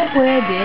na pwede.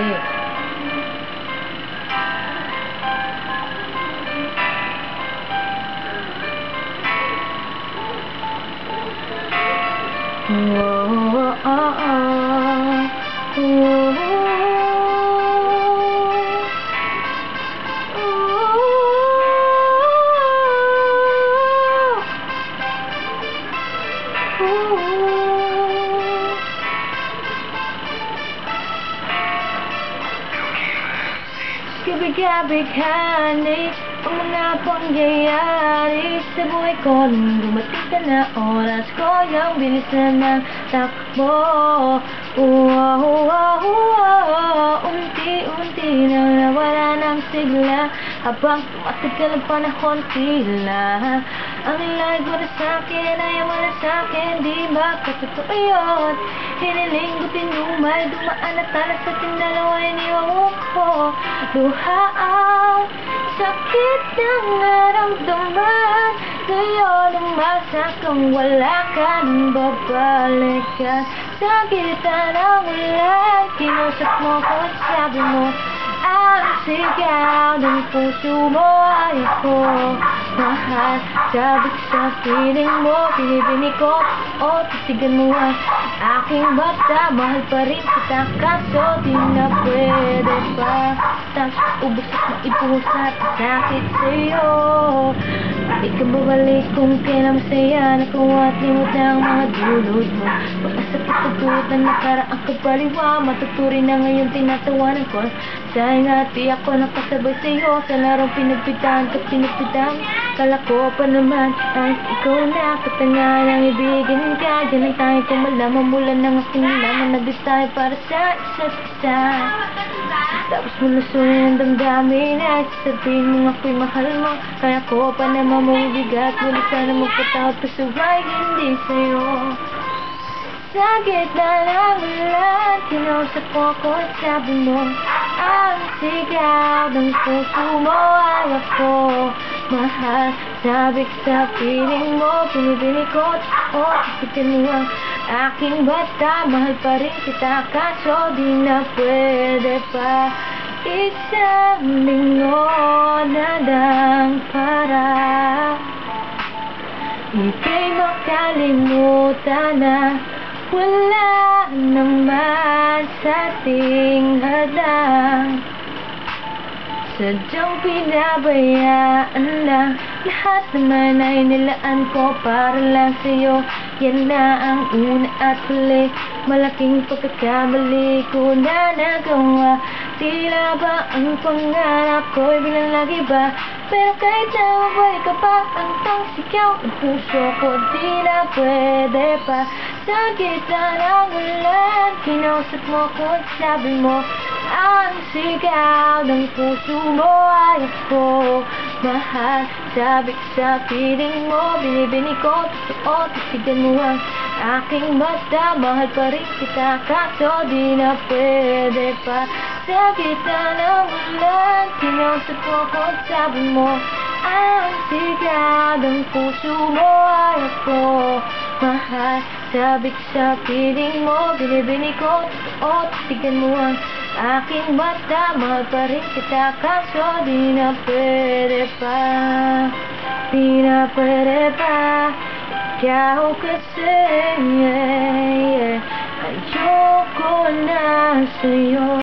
Gabi-gabi-gani ang mga pangyayari sa buhay ko. Nung dumating ka na oras ko, yung bilis na ng takbo. Unti-unti nang nawala ng sigla, habang tumatagal ang panahon tila ang lahat mo na sa'kin, ayaw mo na sa'kin, di ba katotoo yun? Hiniling ko tinumay, dumaan at talas sa tindalawa, iniwan ko luha ang sakit ng naramdaman. Ngayon umasa kang wala ka nang babalikan. Sa gitna ng ulan, kinusap mo ko at sabi mo ang sigaw ng puso mo ay ako mahal. Sabik sa piling mo, binibini ko o titigan mo ang aking bata. Mahal pa rin kita kaso di na pwede pa. Tapos ubos at maibus at sakit sa'yo. Di ka babalik kung kailan masaya, nakuha at limot ng mga dulot mo. Pagkasakit sa tulad na nakaraang kapaliwa, matuturin na ngayon tinatawanan ko. Dahil nga di ako nakasabay sa'yo sa larong pinagpitan ka pinagpitan. Kala ko pa naman ang ikaw na katangahan ang ibigin ka. Diyan ang tanging kong malaman mula ng aking nalaman na di tayo para sa isa't isa. Tapos mo nasunin ang damdamin ay sasabihin mo ako'y mahal mo. Kaya ko pa naman mabigat, ngunit sana magpatawad pa suway hindi sa'yo. Sa gitna ng ulan, kinausap ko ako at sabi mo ang sigaw ng puso mo ay ako mahal. Sabik sa piling mo, binibini ko o titigan mo ang aking bata. Mahal pa rin kita kaso di na pwede pa. Isang linggo na lang para ika'y makalimutan na wala naman sa ating hadang. Sadyang pinabayaan lang, lahat naman ay nilaan ko para lang sa'yo. Yan na ang una at huli, malaking pagkakamali ko na nagawa. Tila ba ang pangarap ko'y bilang lagi ba? Pero kahit na mabalik ka pa, ang tangsigaw ng puso ko di na pwede pa. Sa gitna ng ulan, kinausap mo ko at sabi mo ang sigaw ng puso mo ay ako mahal. Sabik sa piling mo, binibini ko totoo, titigan mo ang aking mata. Mahal pa rin kita kaso di na pwede pa. Sa gitna ng ulan, kinausap mo ko at sabi mo ang sigaw ng puso mo ay ako mahal. Sabik sa piling mo, binibini ko totoo, titigan mo ang aking mata. Mahal pa rin kita kaso di na pwede pa. Di na pwede pa. Ikaw kasi ayoko na sa'yo.